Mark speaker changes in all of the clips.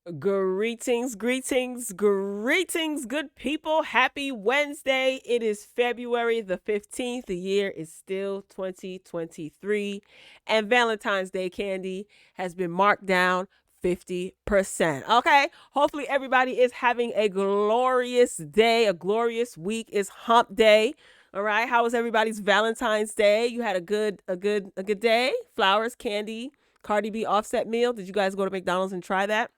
Speaker 1: Greetings, greetings, greetings, good people. Happy Wednesday. It is February the 15th. The year is still 2023. And Valentine's Day candy has been marked down 50%. Okay. Hopefully everybody is having a glorious day, a glorious week. It's hump day. All right. How was everybody's Valentine's Day? You had a good day? Flowers, candy, Cardi B offset meal. Did you guys go to McDonald's and try that?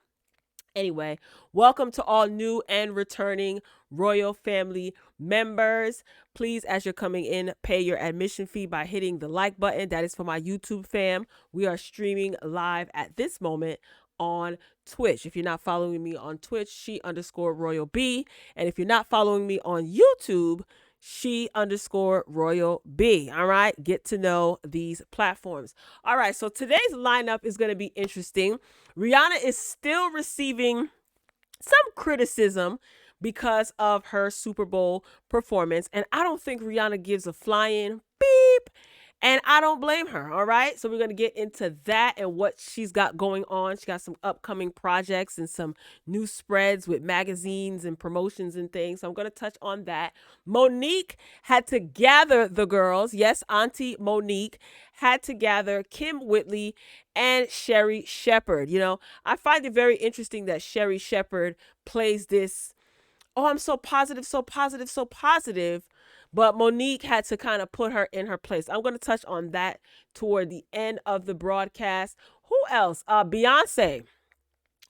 Speaker 1: Anyway, welcome to all new and returning Royal Family members. Please, as you're coming in, pay your admission fee by hitting the like button. That is for my YouTube fam. We are streaming live at this moment on Twitch. If you're not following me on Twitch, she_Royal B. And if you're not following me on YouTube, she_Royal B. All right. Get to know these platforms. All right. So today's lineup is going to be interesting. Rihanna is still receiving some criticism because of her Super Bowl performance. And I don't think Rihanna gives a flying beep. And I don't blame her. All right. So we're going to get into that and what she's got going on. She got some upcoming projects and some new spreads with magazines and promotions and things. So I'm going to touch on that. Monique had to gather the girls. Yes, Auntie Monique had to gather Kim Whitley and Sherri Shepherd. You know, I find it very interesting that Sherri Shepherd plays this, oh, I'm so positive, so positive, so positive. But Monique had to kind of put her in her place. I'm going to touch on that toward the end of the broadcast. Who else? Beyonce.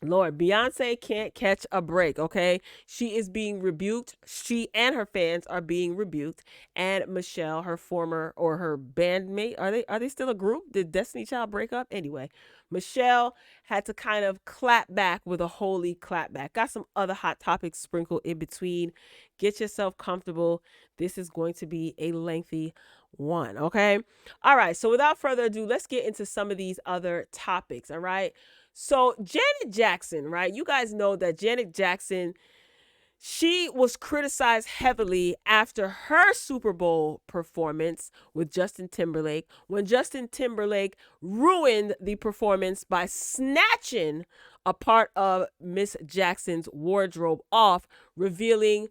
Speaker 1: Lord, Beyonce can't catch a break, okay? She is being rebuked. She and her fans are being rebuked. And Michelle, her former or her bandmate, are they still a group? Did Destiny Child break up? Anyway, Michelle had to kind of clap back with a holy clap back. Got some other hot topics sprinkled in between. Get yourself comfortable. This is going to be a lengthy one, okay? All right, so without further ado, let's get into some of these other topics, all right? So Janet Jackson, right? You guys know that Janet Jackson, she was criticized heavily after her Super Bowl performance with Justin Timberlake, when Justin Timberlake ruined the performance by snatching a part of Miss Jackson's wardrobe off, revealing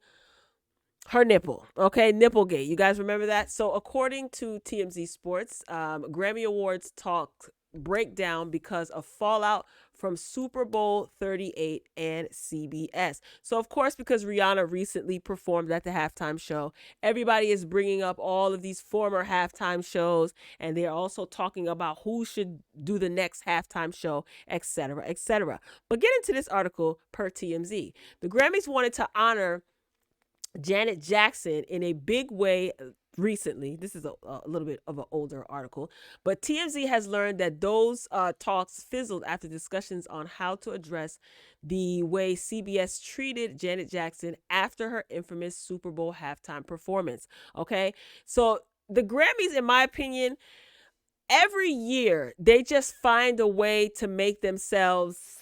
Speaker 1: her nipple. Okay, Nipplegate. You guys remember that? So according to TMZ Sports, Grammy Awards talk breakdown because of fallout from Super Bowl 38 and CBS. So of course, because Rihanna recently performed at the halftime show, everybody is bringing up all of these former halftime shows, and they're also talking about who should do the next halftime show, etc., etc. But get into this article per TMZ. The Grammys wanted to honor Janet Jackson in a big way recently. This is a little bit of an older article, but TMZ has learned that those talks fizzled after discussions on how to address the way CBS treated Janet Jackson after her infamous Super Bowl halftime performance. Okay, so the Grammys, in my opinion, every year they just find a way to make themselves,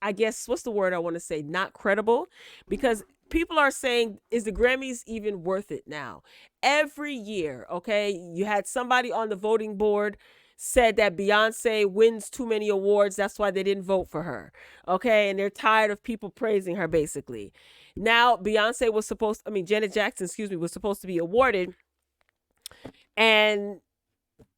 Speaker 1: I guess, what's the word I want to say, not credible, because people are saying, is the Grammys even worth it now? Every year, okay, you had somebody on the voting board said that Beyonce wins too many awards. That's why they didn't vote for her. Okay. And they're tired of people praising her, basically. Now, Janet Jackson, was supposed to be awarded, and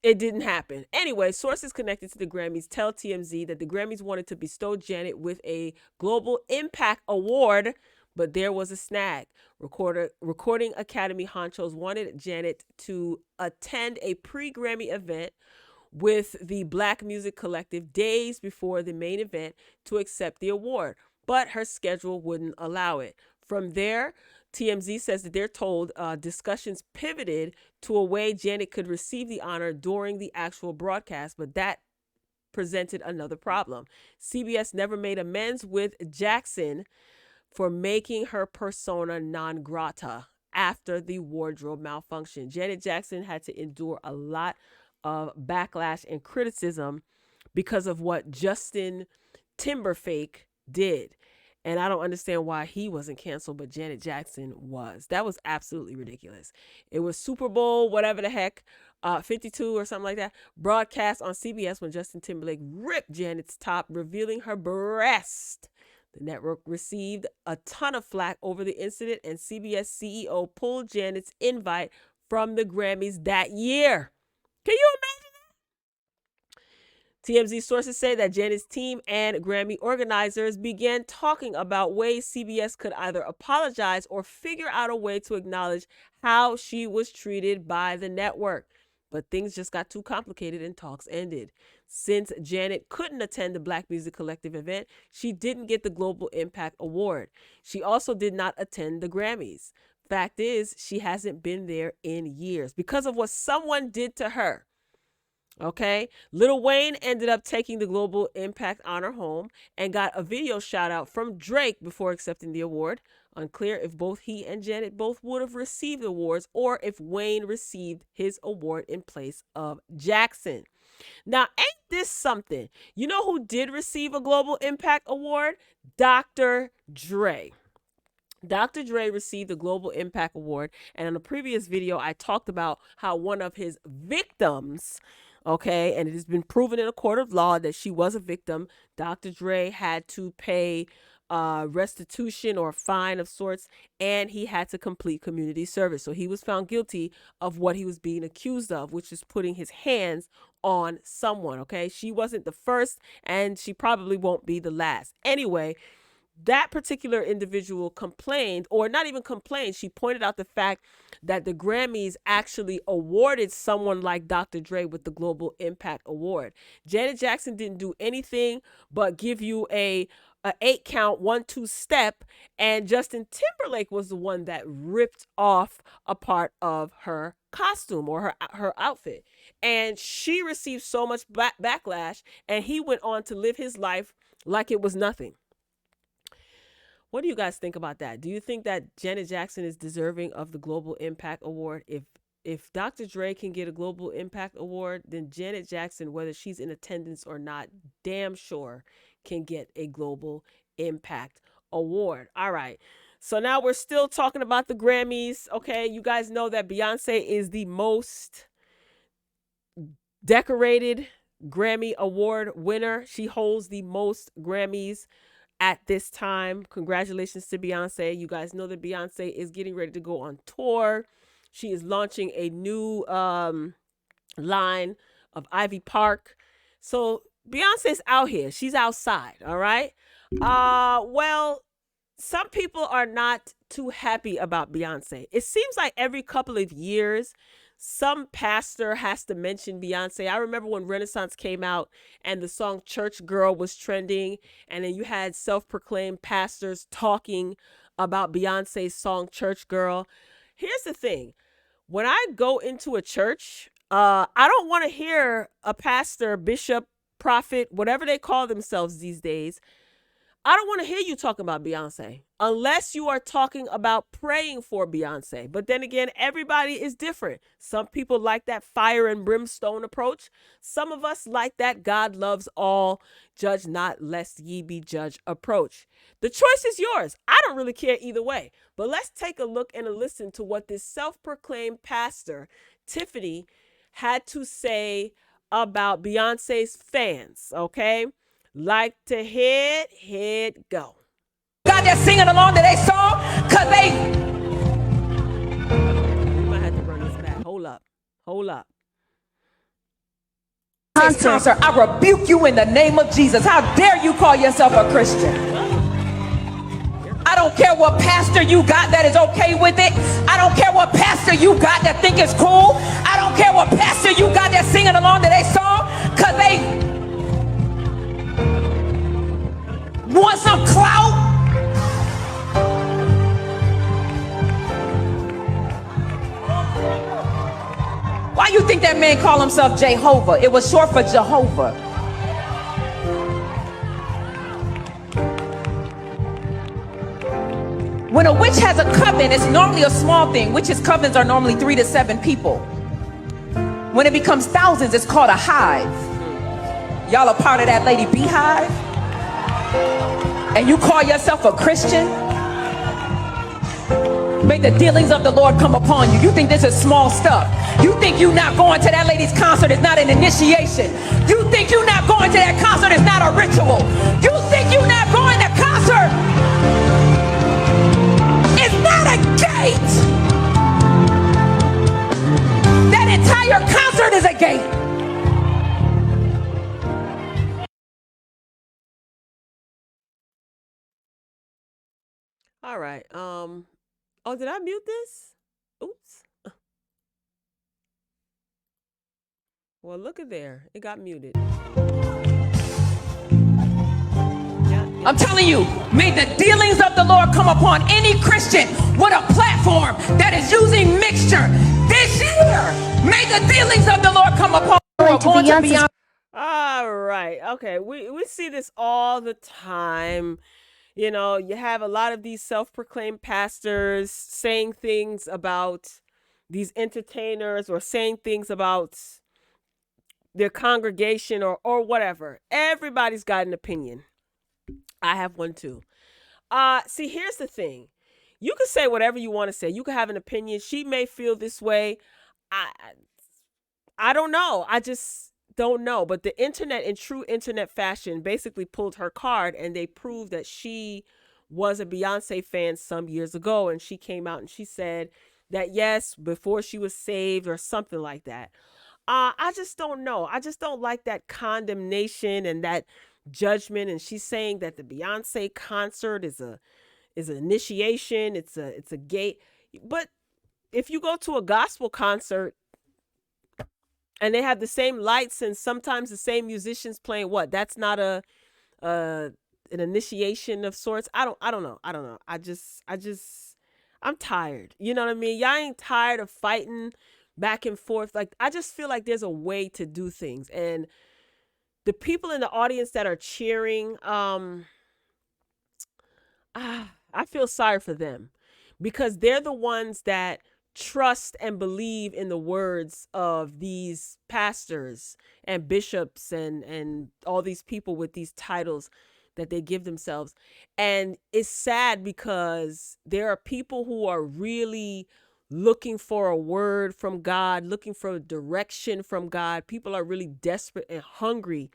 Speaker 1: it didn't happen. Anyway, sources connected to the Grammys tell TMZ that the Grammys wanted to bestow Janet with a Global Impact Award, but there was a snag. Recording Academy honchos wanted Janet to attend a pre-Grammy event with the Black Music Collective days before the main event to accept the award, but her schedule wouldn't allow it. From there, TMZ says that they're told discussions pivoted to a way Janet could receive the honor during the actual broadcast, but that presented another problem. CBS never made amends with Jackson for making her persona non grata after the wardrobe malfunction. Janet Jackson had to endure a lot of backlash and criticism because of what Justin Timberlake did. And I don't understand why he wasn't canceled, but Janet Jackson was. That was absolutely ridiculous. It was Super Bowl, whatever the heck, 52 or something like that, broadcast on CBS when Justin Timberlake ripped Janet's top, revealing her breast. The network received a ton of flack over the incident, and CBS CEO pulled Janet's invite from the Grammys that year. Can you imagine? TMZ sources say that Janet's team and Grammy organizers began talking about ways CBS could either apologize or figure out a way to acknowledge how she was treated by the network. But things just got too complicated and talks ended. Since Janet couldn't attend the Black Music Collective event, she didn't get the Global Impact Award. She also did not attend the Grammys. Fact is, she hasn't been there in years because of what someone did to her. Okay, Lil Wayne ended up taking the Global Impact honor home and got a video shout out from Drake before accepting the award. Unclear if both he and Janet both would have received awards or if Wayne received his award in place of Jackson. Now, ain't this something? You know who did receive a Global Impact Award? Dr. Dre. Dr. Dre received the Global Impact Award, and in a previous video, I talked about how one of his victims, okay, and it has been proven in a court of law that she was a victim. Dr. Dre had to pay restitution or a fine of sorts, and he had to complete community service. So he was found guilty of what he was being accused of, which is putting his hands on someone, okay? She wasn't the first, and she probably won't be the last. Anyway, that particular individual complained, or not even complained, she pointed out the fact that the Grammys actually awarded someone like Dr. Dre with the Global Impact Award. Janet Jackson didn't do anything but give you a 8-count 1-2 step, and Justin Timberlake was the one that ripped off a part of her costume or her outfit. And she received so much backlash, and he went on to live his life like it was nothing. What do you guys think about that? Do you think that Janet Jackson is deserving of the Global Impact Award? If Dr. Dre can get a Global Impact Award, then Janet Jackson, whether she's in attendance or not, damn sure can get a Global Impact Award. All right. So now we're still talking about the Grammys. Okay. You guys know that Beyonce is the most decorated Grammy Award winner. She holds the most Grammys at this time. Congratulations to Beyonce. You guys know that Beyonce is getting ready to go on tour. She is launching a new line of Ivy Park. So Beyonce's out here. She's outside. All right. Well, some people are not too happy about Beyonce. It seems like every couple of years, some pastor has to mention Beyonce. I remember when Renaissance came out and the song Church Girl was trending, and then you had self-proclaimed pastors talking about Beyonce's song Church Girl. Here's the thing. When I go into a church, I don't want to hear a pastor, bishop, prophet, whatever they call themselves these days. I don't want to hear you talking about Beyonce unless you are talking about praying for Beyonce. But then again, everybody is different. Some people like that fire and brimstone approach. Some of us like that God loves all, judge not lest ye be judged approach. The choice is yours. I don't really care either way. But let's take a look and a listen to what this self-proclaimed pastor, Tiffany, had to say about Beyonce's fans, okay? Like to hit, go.
Speaker 2: God, they're singing along to their song because they...
Speaker 1: We might have to run this back. Hold up.
Speaker 2: Concert, I rebuke you in the name of Jesus. How dare you call yourself a Christian? I don't care what pastor you got that is okay with it. I don't care what pastor you got that think it's cool. I don't care what pastor you got that's singing along to their song because they want some clout. Why you think that man called himself Jehovah? It was short for Jehovah. When a witch has a coven, it's normally a small thing. Witches' covens are normally 3 to 7 people. When it becomes thousands, it's called a hive. Y'all are part of that lady beehive? and you call yourself a Christian? May the dealings of the Lord come upon you. You think this is small stuff. You think you not going to that lady's concert is not an initiation. You think you not going to that concert is not a ritual. You think you not going to concert is not a gate. That entire concert is a gate.
Speaker 1: All right. Oh, did I mute this? Oops. Well, look at there. It got muted.
Speaker 2: I'm telling you, may the dealings of the Lord come upon any Christian with a platform that is using mixture this year. May the dealings of the Lord come upon Beyonce.
Speaker 1: All right. Okay. We see this all the time. You know, you have a lot of these self-proclaimed pastors saying things about these entertainers or saying things about their congregation or whatever. Everybody's got an opinion. I have one too. See, here's the thing. You can say whatever you want to say. You can have an opinion. She may feel this way. I don't know. I just don't know. But the internet, in true internet fashion, basically pulled her card, and they proved that she was a Beyonce fan some years ago. And she came out and she said that, yes, before she was saved or something like that. I just don't know. I just don't like that condemnation and that judgment. And she's saying that the Beyonce concert is an initiation. It's a gate. But if you go to a gospel concert and they have the same lights and sometimes the same musicians playing, what? That's not an initiation of sorts. I don't know. I'm tired. You know what I mean? Y'all ain't tired of fighting back and forth. Like, I just feel like there's a way to do things. And the people in the audience that are cheering, I feel sorry for them, because they're the ones that trust and believe in the words of these pastors and bishops and all these people with these titles that they give themselves. And it's sad because there are people who are really looking for a word from God, looking for direction from God. People are really desperate and hungry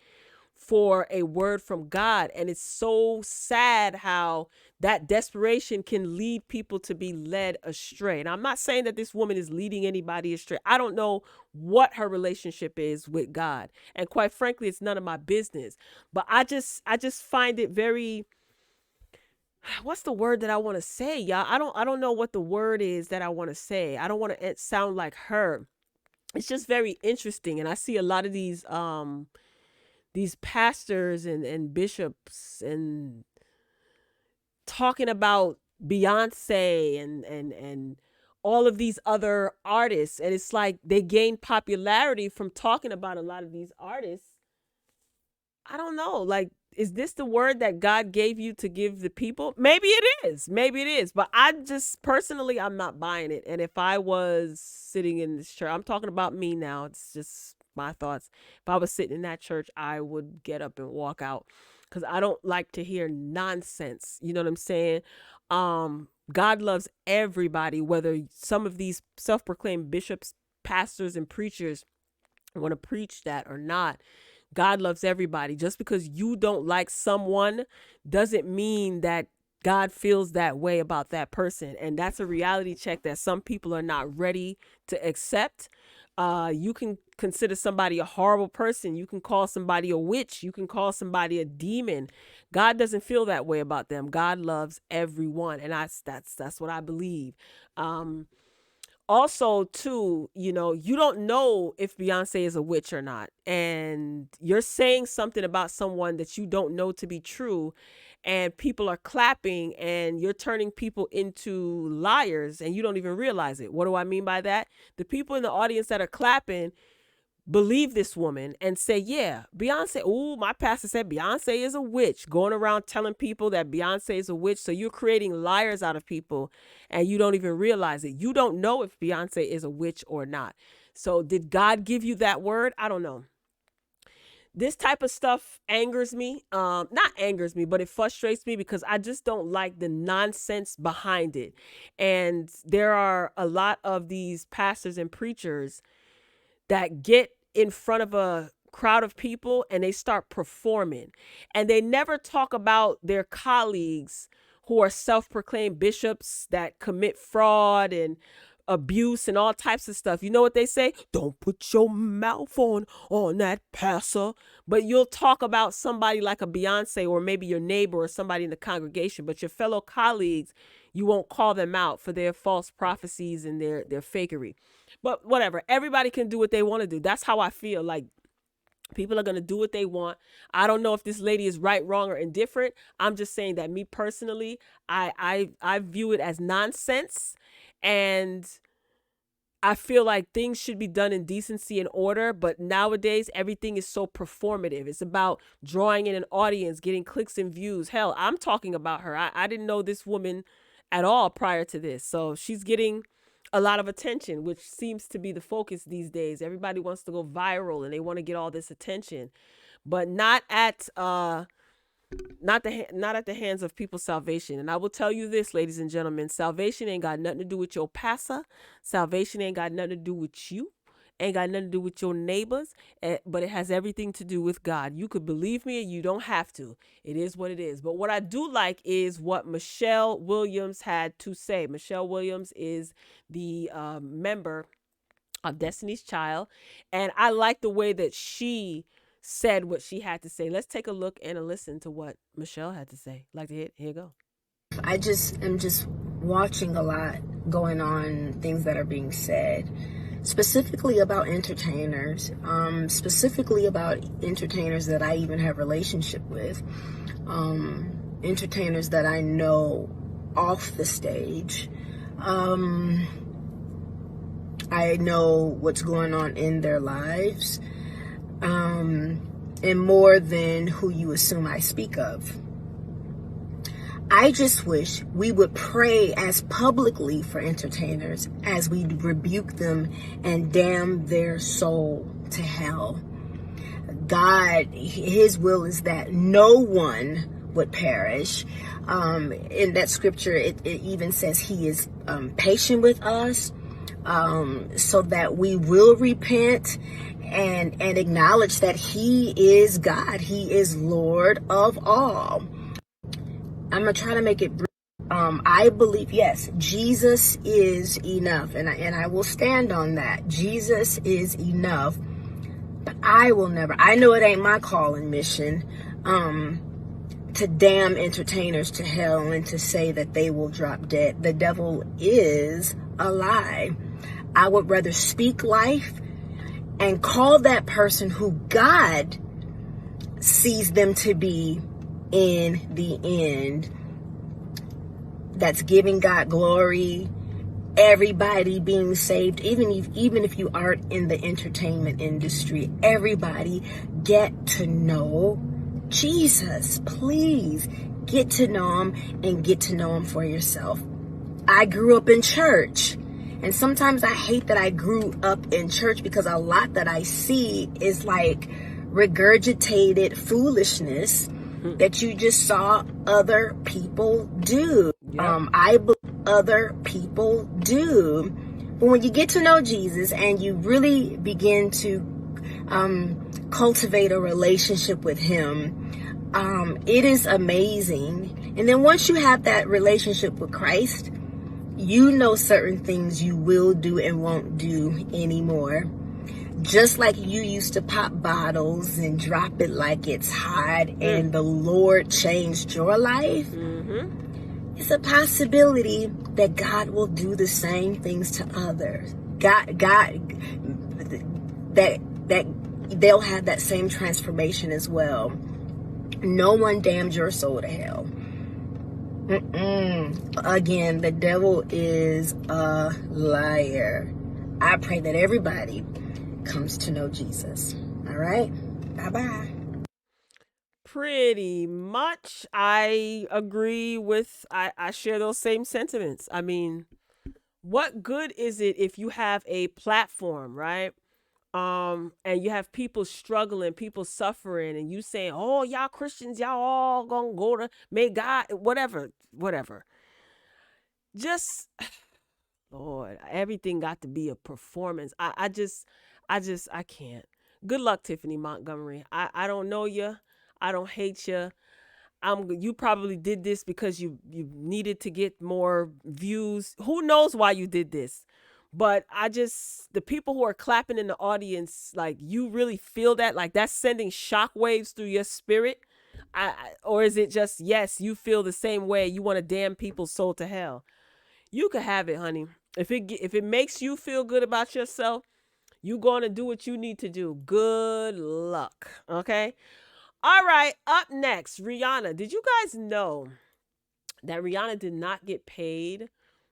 Speaker 1: for a word from God. And it's so sad how that desperation can lead people to be led astray. And I'm not saying that this woman is leading anybody astray. I don't know what her relationship is with God. And quite frankly, it's none of my business. But I just find it very, what's the word that I want to say, y'all? I don't know what the word is that I want to say. I don't want to sound like her. It's just very interesting. And I see a lot of these pastors and bishops and talking about Beyonce and all of these other artists. And it's like they gain popularity from talking about a lot of these artists. I don't know. Like, is this the word that God gave you to give the people? Maybe it is. Maybe it is. But I just personally, I'm not buying it. And if I was sitting in this church, I'm talking about me now. It's just my thoughts. If I was sitting in that church, I would get up and walk out, because I don't like to hear nonsense. You know what I'm saying? God loves everybody, whether some of these self-proclaimed bishops, pastors, and preachers want to preach that or not. God loves everybody. Just because you don't like someone doesn't mean that God feels that way about that person. And that's a reality check that some people are not ready to accept. You can consider somebody a horrible person. You can call somebody a witch. You can call somebody a demon. God doesn't feel that way about them. God loves everyone. And that's what I believe. Also, too, you know, you don't know if Beyonce is a witch or not. And you're saying something about someone that you don't know to be true. And people are clapping, and you're turning people into liars, and you don't even realize it. What do I mean by that? The people in the audience that are clapping believe this woman and say, yeah, Beyonce, oh, my pastor said Beyonce is a witch, going around telling people that Beyonce is a witch. So you're creating liars out of people, and you don't even realize it. You don't know if Beyonce is a witch or not. So did God give you that word? I don't know. this type of stuff angers me. Not angers me, but it frustrates me because I just don't like the nonsense behind it. And there are a lot of these pastors and preachers that get in front of a crowd of people and they start performing, and they never talk about their colleagues who are self-proclaimed bishops that commit fraud and abuse and all types of stuff. You know what they say? Don't put your mouth on that pastor. But you'll talk about somebody like a Beyonce or maybe your neighbor or somebody in the congregation, but your fellow colleagues, you won't call them out for their false prophecies and their fakery. But whatever, everybody can do what they want to do. That's how I feel. Like, people are going to do what they want. I don't know if this lady is right, wrong, or indifferent. I'm just saying that me personally, I view it as nonsense, and I feel like things should be done in decency and order, but nowadays everything is so performative. It's about drawing in an audience, getting clicks and views. Hell, I'm talking about her. I didn't know this woman at all prior to this. So she's getting a lot of attention, which seems to be the focus these days. Everybody wants to go viral and they want to get all this attention, but not at not at the hands of people's salvation. And I will tell you this, ladies and gentlemen, salvation ain't got nothing to do with your pastor. Salvation ain't got nothing to do with you. Ain't got nothing to do with your neighbors, but it has everything to do with God. You could believe me and you don't have to. It is what it is. But what I do like is what Michelle Williams had to say. Michelle Williams is the member of Destiny's Child, and I like the way that she said what she had to say. Let's take a look and a listen to what Michelle had to say. Like to hit, here you go.
Speaker 3: I just am just watching a lot going on, things that are being said, specifically about entertainers, specifically about entertainers that I even have relationship with, entertainers that I know off the stage. I know what's going on in their lives, and more than who you assume I speak of. I just wish we would pray as publicly for entertainers as we rebuke them and damn their soul to hell. God, his will is that no one would perish. In that scripture, it even says he is patient with us, so that we will repent and acknowledge that he is God. He is Lord of all. I'm going to try to make it brief. I believe, yes, Jesus is enough. And I will stand on that. Jesus is enough. But I will never, I know it ain't my call and mission, to damn entertainers to hell and to say that they will drop dead. The devil is a lie. I would rather speak life and call that person who God sees them to be in the end. That's giving God glory, everybody being saved, even if you aren't in the entertainment industry, everybody get to know Jesus. Please get to know him and get to know him for yourself. I grew up in church, and sometimes I hate that I grew up in church because a lot that I see is like regurgitated foolishness that you just saw other people do. I believe other people do. But when you get to know Jesus and you really begin to cultivate a relationship with him, it is amazing. And then once you have that relationship with Christ, you know certain things you will do and won't do anymore. Just like you used to pop bottles and drop it like it's hot, and the Lord changed your life, it's a possibility that God will do the same things to others. God, that they'll have that same transformation as well. No one damned your soul to hell. Again, the devil is a liar. I pray that everybody comes to know Jesus. All right? Bye-bye.
Speaker 1: Pretty much. I agree with, I share those same sentiments. I mean, what good is it if you have a platform, right? And you have people struggling, people suffering, and you saying, "Oh, y'all Christians, y'all all gonna go to may God, whatever." Just Lord, everything got to be a performance. I can't. Good luck, Tiffany Montgomery. I don't know you. I don't hate you. You probably did this because you needed to get more views. Who knows why you did this? But the people who are clapping in the audience, like, you really feel that, like, that's sending shockwaves through your spirit. Or is it just, yes, you feel the same way, you want to damn people's soul to hell? You could have it, honey. If it makes you feel good about yourself, you going to do what you need to do. Good luck. Okay. All right. Up next, Rihanna. Did you guys know that Rihanna did not get paid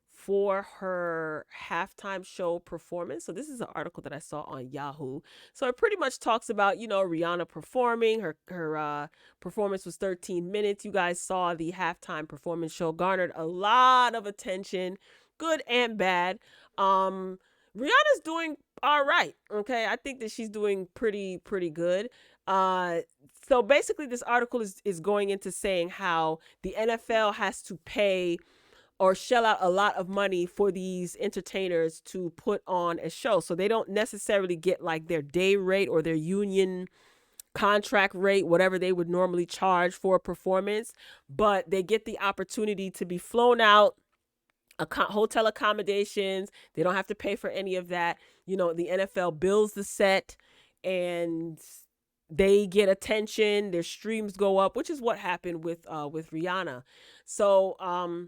Speaker 1: for her halftime show performance? So this is an article that I saw on Yahoo. So it pretty much talks about, Rihanna performing. Her performance was 13 minutes. You guys saw the halftime performance show garnered a lot of attention, good and bad. Rihanna's doing all right. Okay, I think that she's doing pretty good. Uh, so basically, this article is going into saying how the NFL has to pay or shell out a lot of money for these entertainers to put on a show. So they don't necessarily get like their day rate or their union contract rate, whatever they would normally charge for a performance, but they get the opportunity to be flown out, hotel accommodations. They don't have to pay for any of that. The NFL bills the set, and they get attention. Their streams go up, which is what happened with Rihanna. So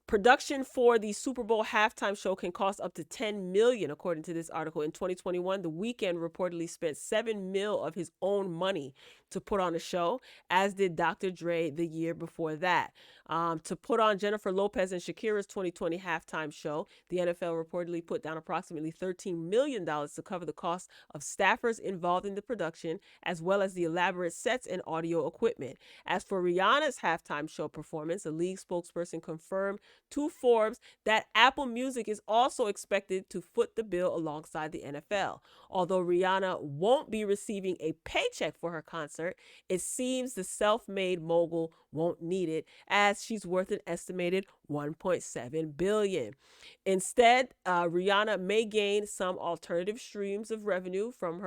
Speaker 1: production for the Super Bowl halftime show can cost up to $10 million, according to this article. In 2021, The Weeknd reportedly spent $7 million of his own money to put on a show, as did Dr. Dre the year before that. To put on Jennifer Lopez and Shakira's 2020 halftime show, the NFL reportedly put down approximately $13 million to cover the cost of staffers involved in the production, as well as the elaborate sets and audio equipment. As for Rihanna's halftime show performance, a league spokesperson confirmed to Forbes that Apple Music is also expected to foot the bill alongside the NFL. Although Rihanna won't be receiving a paycheck for her concert, it seems the self-made mogul won't need it, as she's worth an estimated $1.7 billion. Instead, Rihanna may gain some alternative streams of revenue from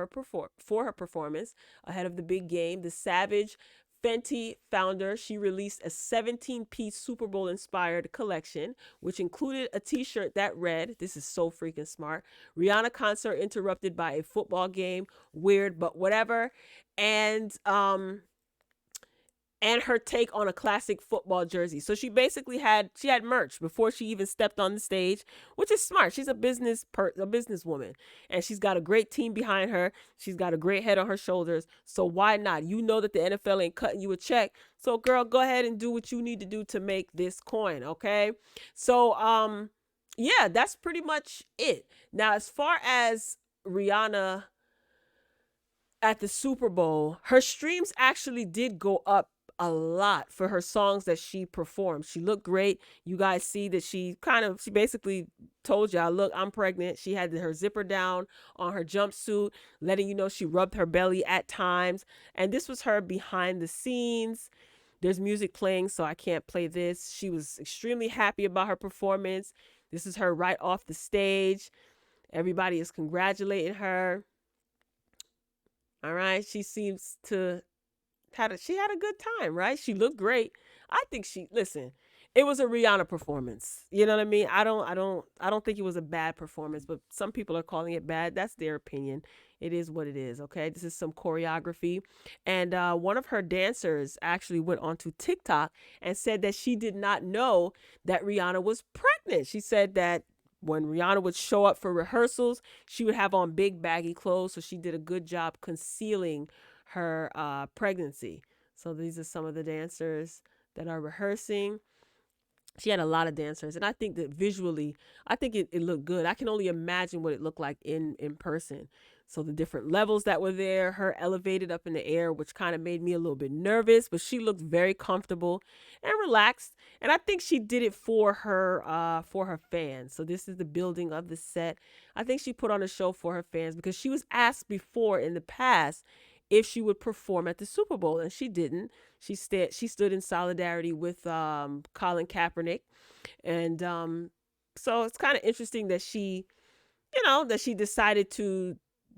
Speaker 1: for her performance ahead of the big game. The Savage Fenty founder, she released a 17-piece Super Bowl inspired collection, which included a t-shirt that read, this is so freaking smart, "Rihanna concert interrupted by a football game, weird but whatever," and her take on a classic football jersey. So she basically had merch before she even stepped on the stage, which is smart. She's a businesswoman, and she's got a great team behind her. She's got a great head on her shoulders. So why not? You know that the NFL ain't cutting you a check. So girl, go ahead and do what you need to do to make this coin, okay? So yeah, that's pretty much it. Now, as far as Rihanna at the Super Bowl, her streams actually did go up a lot for her songs that she performed. She looked great. You guys see that she basically told y'all, look, I'm pregnant. She had her zipper down on her jumpsuit, letting you know she rubbed her belly at times. And this was her behind the scenes. There's music playing, so I can't play this. She was extremely happy about her performance. This is her right off the stage. Everybody is congratulating her. All right. She seems to she had a good time, right? She looked great. I think it was a Rihanna performance. You know what I mean? I don't think it was a bad performance, but some people are calling it bad. That's their opinion. It is what it is, okay? This is some choreography. And one of her dancers actually went onto TikTok and said that she did not know that Rihanna was pregnant. She said that when Rihanna would show up for rehearsals, she would have on big baggy clothes, so she did a good job concealing her pregnancy. So these are some of the dancers that are rehearsing. She had a lot of dancers, and I think that visually, I think it looked good. I can only imagine what it looked like in person. So the different levels that were there, her elevated up in the air, which kind of made me a little bit nervous, but she looked very comfortable and relaxed. And I think she did it for her fans. So this is the building of the set. I think she put on a show for her fans because she was asked before in the past if she would perform at the Super Bowl, and she didn't. She stood in solidarity with Colin Kaepernick, and so it's kind of interesting that she decided to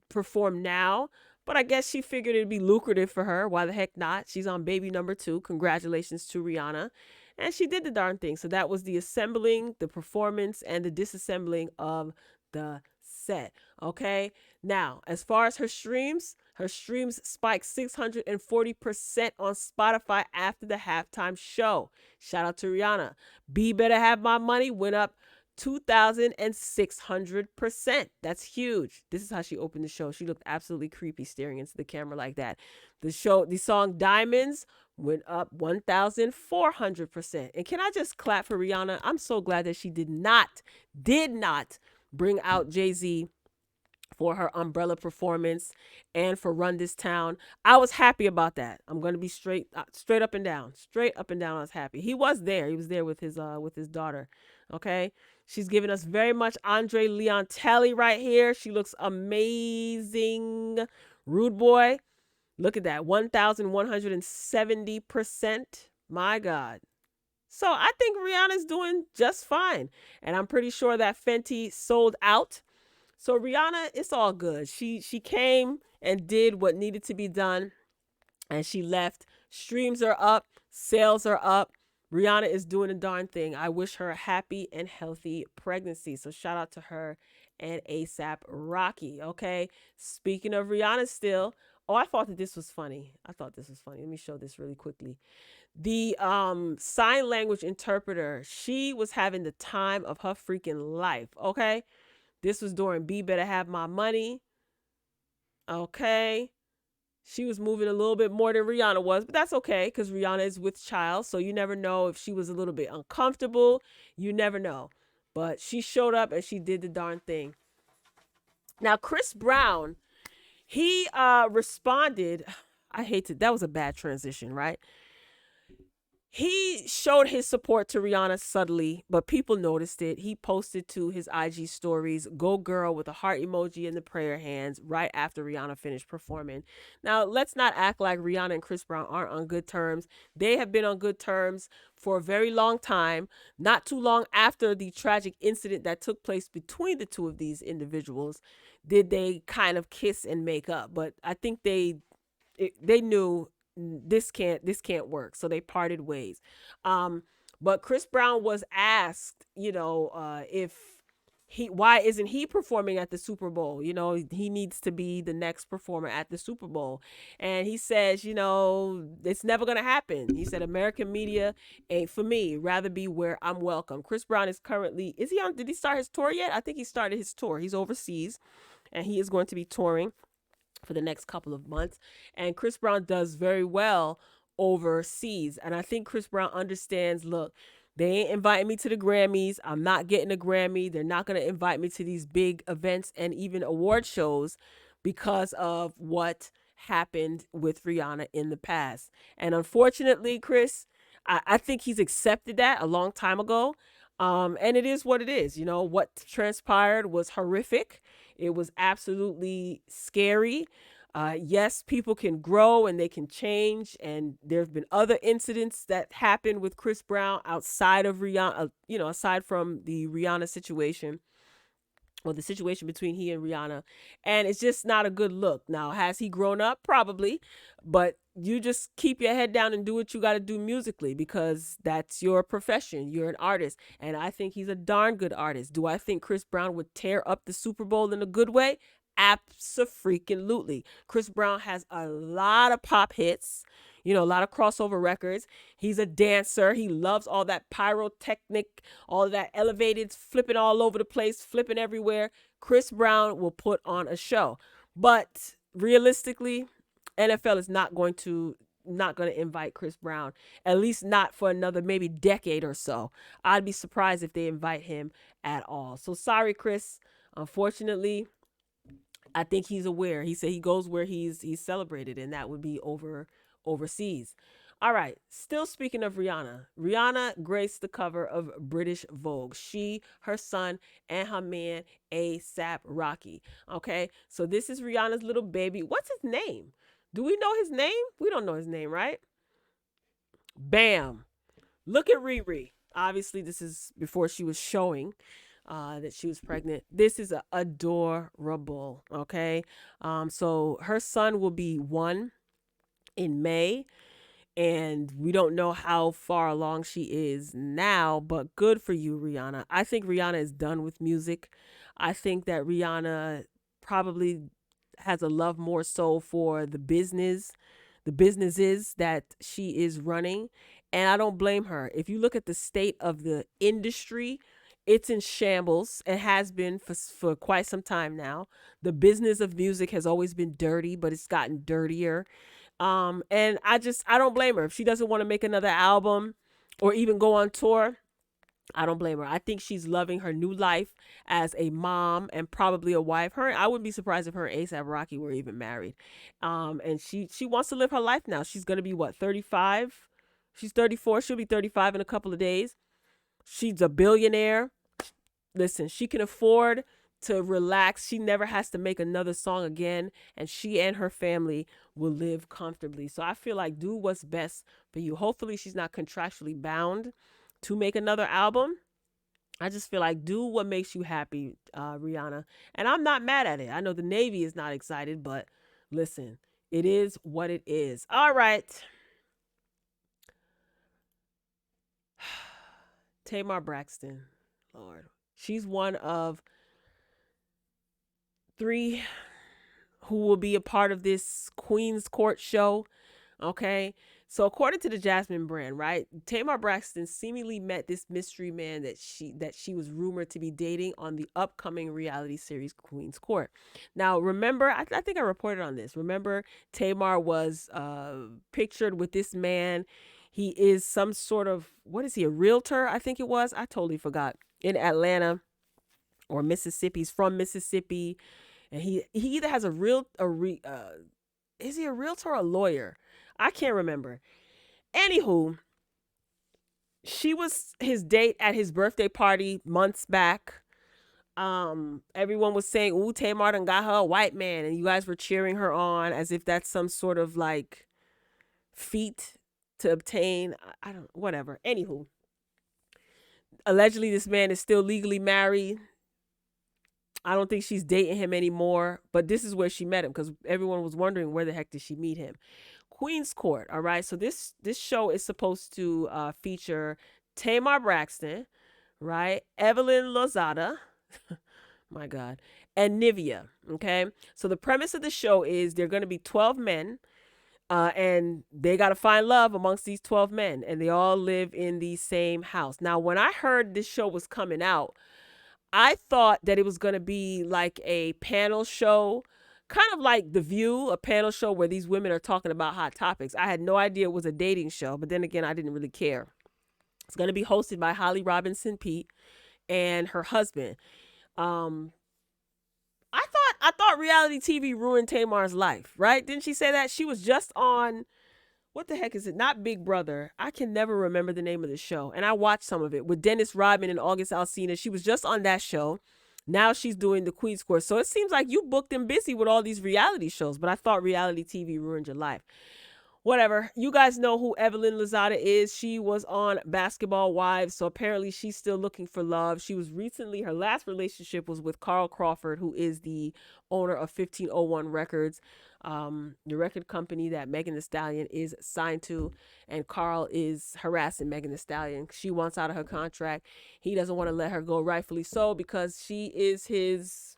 Speaker 1: perform now. But I guess she figured it'd be lucrative for her. Why the heck not? She's on baby number 2. Congratulations to Rihanna. And she did the darn thing. So that was the assembling, the performance, and the disassembling of the set. Okay. Now, as far as her streams spiked 640% on Spotify after the halftime show. Shout out to Rihanna. Be Better Have My Money went up 2,600%. That's huge. This is how she opened the show. She looked absolutely creepy staring into the camera like that. The song Diamonds went up 1,400%. And can I just clap for Rihanna? I'm so glad that she did not bring out Jay-Z for her Umbrella performance and for Run This Town. I was happy about that. I'm going to be straight up and down. Straight up and down, I was happy. He was there. He was there with his daughter. Okay? She's giving us very much Andre Leon Telly right here. She looks amazing. Rude Boy. Look at that. 1,170%. My God. So I think Rihanna's doing just fine. And I'm pretty sure that Fenty sold out. So Rihanna, it's all good. She came and did what needed to be done, and she left. Streams are up. Sales are up. Rihanna is doing a darn thing. I wish her a happy and healthy pregnancy. So shout out to her and ASAP Rocky. Okay. Speaking of Rihanna still. Oh, I thought that this was funny. Let me show this really quickly. The sign language interpreter, she was having the time of her freaking life. Okay. This was during Be Better Have My Money. Okay. She was moving a little bit more than Rihanna was, but that's okay because Rihanna is with child. So you never know if she was a little bit uncomfortable. You never know. But she showed up and she did the darn thing. Now, Chris Brown, he responded. That was a bad transition, right? He showed his support to Rihanna subtly, but people noticed it. He posted to his IG stories, "Go girl," with a heart emoji and the prayer hands right after Rihanna finished performing. Now, let's not act like Rihanna and Chris Brown aren't on good terms. They have been on good terms for a very long time. Not too long after the tragic incident that took place between the two of these individuals, did they kind of kiss and make up. But I think they knew this can't work, so they parted ways. But Chris Brown was asked, why isn't he performing at the Super Bowl? He needs to be the next performer at the Super Bowl. And he says, it's never going to happen. He said, American media ain't for me. Rather be where I'm welcome. Chris Brown is currently, did he start his tour yet? I think he started his tour. He's overseas and he is going to be touring for the next couple of months. And Chris Brown does very well overseas. And I think Chris Brown understands, look, they ain't inviting me to the Grammys. I'm not getting a Grammy. They're not going to invite me to these big events and even award shows because of what happened with Rihanna in the past. And unfortunately, Chris, I think he's accepted that a long time ago. And it is what it is. What transpired was horrific. It was absolutely scary. Yes, people can grow and they can change. And there have been other incidents that happened with Chris Brown outside of Rihanna, aside from the Rihanna situation or the situation between he and Rihanna. And it's just not a good look. Now, has he grown up? Probably. But you just keep your head down and do what you got to do musically because that's your profession. You're an artist. And I think he's a darn good artist. Do I think Chris Brown would tear up the Super Bowl in a good way? Abso-freaking-lutely. Chris Brown has a lot of pop hits, a lot of crossover records. He's a dancer. He loves all that pyrotechnic, all that elevated, flipping all over the place, flipping everywhere. Chris Brown will put on a show. But realistically, NFL is not going to not going to invite Chris Brown, at least not for another maybe decade or so. I'd be surprised if they invite him at all. So sorry, Chris. Unfortunately, I think he's aware. He said he goes where he's celebrated, and that would be overseas. All right. Still speaking of Rihanna, Rihanna graced the cover of British Vogue. She, her son, and her man A$AP Rocky. Okay. So this is Rihanna's little baby. What's his name? Do we know his name? We don't know his name, right? Bam. Look at Riri. Obviously, this is before she was showing that she was pregnant. This is adorable. Okay. So her son will be 1 in May, and we don't know how far along she is now, but good for you, Rihanna. I think Rihanna is done with music. I think that Rihanna probably has a love more so for the businesses that she is running. And I don't blame her. If you look at the state of the industry, it's in shambles. It has been for quite some time now. The business of music has always been dirty, but it's gotten dirtier. And I don't blame her. If she doesn't want to make another album or even go on tour, I don't blame her. I think she's loving her new life as a mom and probably a wife. I wouldn't be surprised if her and A$AP Rocky were even married. And she wants to live her life now. She's gonna be what, 35? She's 34. She'll be 35 in a couple of days. She's a billionaire. Listen, she can afford to relax. She never has to make another song again, and she and her family will live comfortably. So I feel like do what's best for you. Hopefully she's not contractually bound to make another album. I just feel like do what makes you happy, Rihanna. And I'm not mad at it. I know the Navy is not excited, but listen, it is what it is. All right. Tamar Braxton, Lord. She's one of 3 who will be a part of this Queen's Court show. Okay. So according to the Jasmine brand, right, Tamar Braxton seemingly met this mystery man that she was rumored to be dating on the upcoming reality series Queen's Court. Now, remember, I think I reported on this. Remember, Tamar was pictured with this man. He is some sort of, what is he, a realtor? I think it was. I totally forgot. In Atlanta or Mississippi. He's from Mississippi. And he either has is he a realtor or a lawyer? I can't remember. Anywho, she was his date at his birthday party months back. Everyone was saying, ooh, Tamar done got her a white man. And you guys were cheering her on as if that's some sort of like feat to obtain. I don't, whatever. Anywho, allegedly this man is still legally married. I don't think she's dating him anymore, but this is where she met him because everyone was wondering where the heck did she meet him. Queen's Court, all right? So this show is supposed to feature Tamar Braxton, right? Evelyn Lozada, my God, and Nivea, okay? So the premise of the show is they're going to be 12 men, and they got to find love amongst these 12 men, and they all live in the same house. Now, when I heard this show was coming out, I thought that it was going to be like a panel show, kind of like The View, a panel show where these women are talking about hot topics. I had no idea it was a dating show, but then again, I didn't really care. It's going to be hosted by Holly Robinson Peete and her husband. I thought reality TV ruined Tamar's life, right? Didn't she say that? She was just on, what the heck is it? Not Big Brother. I can never remember the name of the show. And I watched some of it with Dennis Rodman and August Alsina. She was just on that show. Now she's doing the Queen's Court. So it seems like you booked and busy with all these reality shows, but I thought reality TV ruined your life. Whatever. You guys know who Evelyn Lozada is. She was on Basketball Wives, so apparently she's still looking for love. She was recently, her last relationship was with Carl Crawford, who is the owner of 1501 Records, the record company that Megan Thee Stallion is signed to, and Carl is harassing Megan Thee Stallion. She wants out of her contract. He doesn't want to let her go, rightfully so, because she is his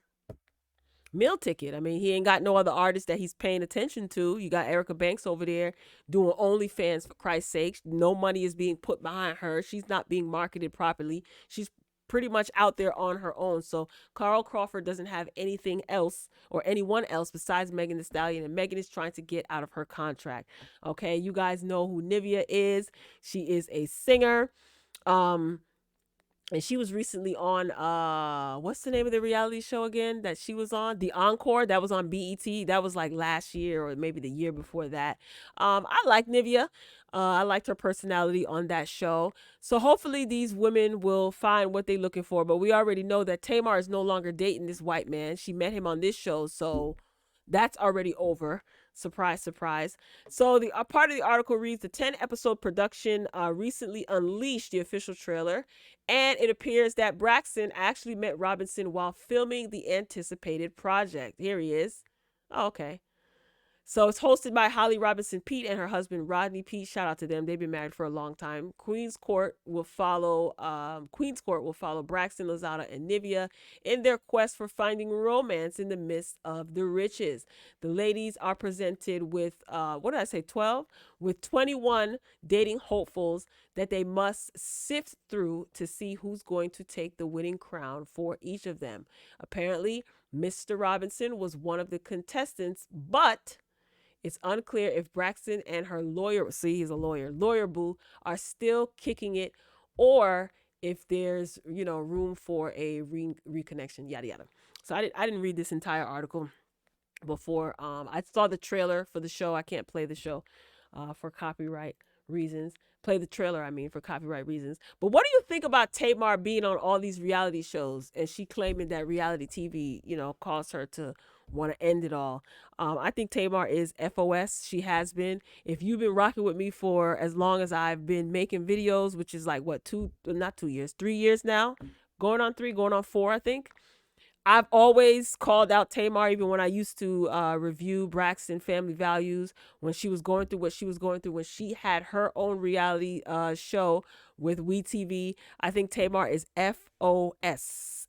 Speaker 1: meal ticket. I mean, he ain't got no other artist that he's paying attention to. You got Erica Banks over there doing OnlyFans, for Christ's sake. No money is being put behind her. She's not being marketed properly. She's pretty much out there on her own. So Carl Crawford doesn't have anything else or anyone else besides Megan Thee Stallion, and Megan is trying to get out of her contract. Okay, you guys know who Nivea is. She is a singer. And she was recently on what's the name of the reality show again that she was on? The Encore. That was on BET. That was like last year or maybe the year before that. I like Nivea. I liked her personality on that show. So hopefully these women will find what they're looking for. But we already know that Tamar is no longer dating this white man. She met him on this show, so that's already over. Surprise, surprise. So the part of the article reads, the 10-episode production recently unleashed the official trailer, and it appears that Braxton actually met Robinson while filming the anticipated project. Here he is. Oh, okay. So it's hosted by Holly Robinson Peete and her husband Rodney Peete. Shout out to them. They've been married for a long time. Queen's Court will follow Braxton, Lozada, and Nivea in their quest for finding romance in the midst of the riches. The ladies are presented with 12? With 21 dating hopefuls that they must sift through to see who's going to take the winning crown for each of them. Apparently, Mr. Robinson was one of the contestants, but it's unclear if Braxton and her lawyer, he's a lawyer boo, are still kicking it, or if there's, room for a reconnection, yada, yada. So I didn't read this entire article before. I saw the trailer for the show. I can't play the show for copyright reasons. Play the trailer, for copyright reasons. But what do you think about Tamar being on all these reality shows and she claiming that reality TV, caused her to want to end it all? I think Tamar is FOS. She has been. If you've been rocking with me for as long as I've been making videos, which is like 3 years now, going on 3, going on 4, I think. I've always called out Tamar, even when I used to review Braxton Family Values, when she was going through what she was going through, when she had her own reality show with WeTV. I think Tamar is FOS,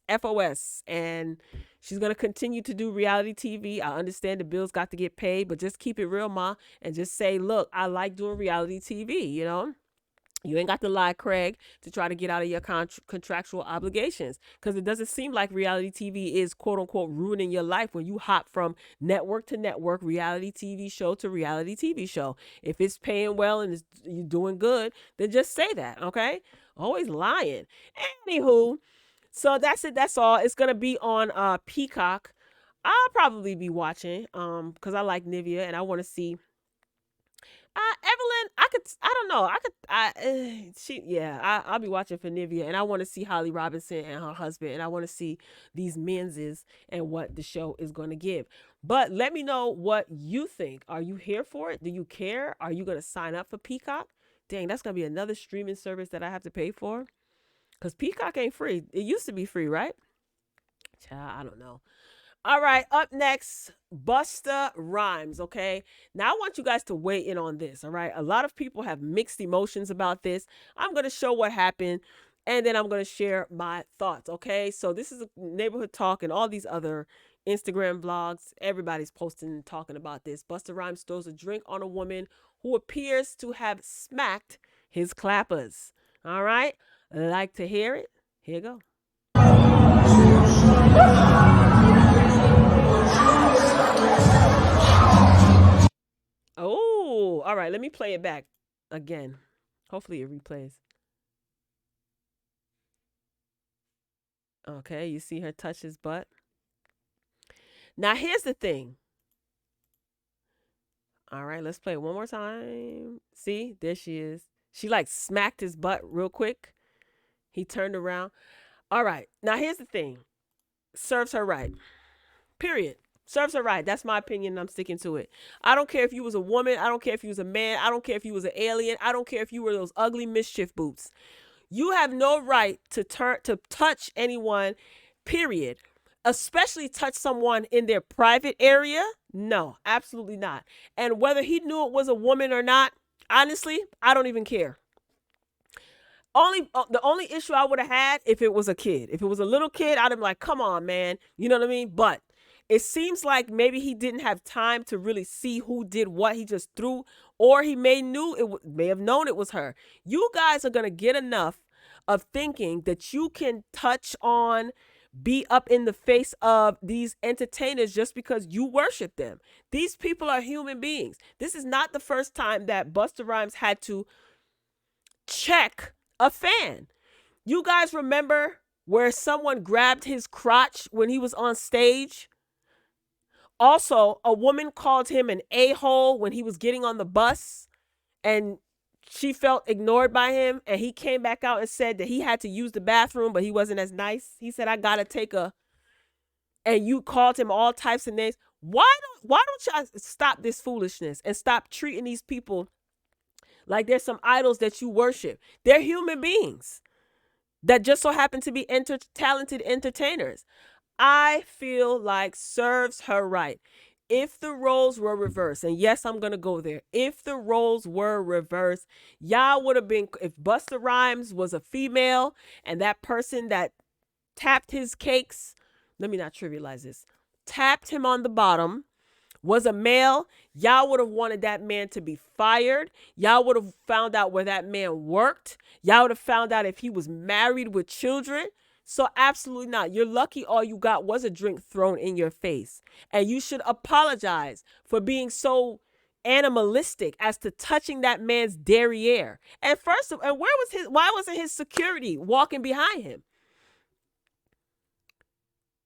Speaker 1: and she's going to continue to do reality TV. I understand the bills got to get paid, but just keep it real, ma, and just say, look, I like doing reality TV, You ain't got to lie, Craig, to try to get out of your contractual obligations, because it doesn't seem like reality TV is, quote unquote, ruining your life when you hop from network to network, reality TV show to reality TV show. If it's paying well and you're doing good, then just say that, okay? Always lying. Anywho, so that's it. That's all. It's going to be on Peacock. I'll probably be watching because I like Nivea and I want to see. Evelyn, I'll be watching for Nivea, and I want to see Holly Robinson and her husband, and I want to see these menses and what the show is going to give. But let me know what you think. Are you here for it? Do you care? Are you going to sign up for Peacock? Dang, that's going to be another streaming service that I have to pay for, because Peacock ain't free. It used to be free, right? Child, I don't know. All right, up next, Busta Rhymes, okay? Now, I want you guys to weigh in on this, all right? A lot of people have mixed emotions about this. I'm going to show what happened, and then I'm going to share my thoughts, okay? So this is a Neighborhood Talk and all these other Instagram blogs. Everybody's posting and talking about this. Busta Rhymes throws a drink on a woman who appears to have smacked his clappers, all right? Like to hear it? Here you go. Oh, all right. Let me play it back again. Hopefully it replays. Okay, you see her touch his butt. Now, here's the thing. All right, let's play it one more time. See, there she is. She like smacked his butt real quick. He turned around. All right, now here's the thing. Serves her right. Period. Serves her right. That's my opinion. I'm sticking to it. I don't care if you was a woman. I don't care if you was a man. I don't care if you was an alien. I don't care if you were those ugly mischief boots. You have no right to touch anyone, period. Especially touch someone in their private area. No, absolutely not. And whether he knew it was a woman or not, honestly, I don't even care. The only issue I would have had if it was a kid. If it was a little kid, I'd have been like, come on, man. You know what I mean? But it seems like maybe he didn't have time to really see who did what. He just threw, or he may have known it was her. You guys are going to get enough of thinking that you can touch on, be up in the face of these entertainers just because you worship them. These people are human beings. This is not the first time that Busta Rhymes had to check a fan. You guys remember where someone grabbed his crotch when he was on stage? Also, a woman called him an a-hole when he was getting on the bus, and she felt ignored by him, and he came back out and said that he had to use the bathroom, but he wasn't as nice. He said, I gotta take a, and you called him all types of names. Why don't y'all stop this foolishness and stop treating these people like there's some idols that you worship? They're human beings that just so happen to be talented entertainers. I feel like serves her right. If the roles were reversed, and yes, I'm going to go there. If the roles were reversed, y'all would have been, if Busta Rhymes was a female and that person that tapped his cakes, let me not trivialize this, tapped him on the bottom, was a male, y'all would have wanted that man to be fired. Y'all would have found out where that man worked. Y'all would have found out if he was married with children. So absolutely not. You're lucky all you got was a drink thrown in your face. And you should apologize for being so animalistic as to touching that man's derriere. And why wasn't his security walking behind him?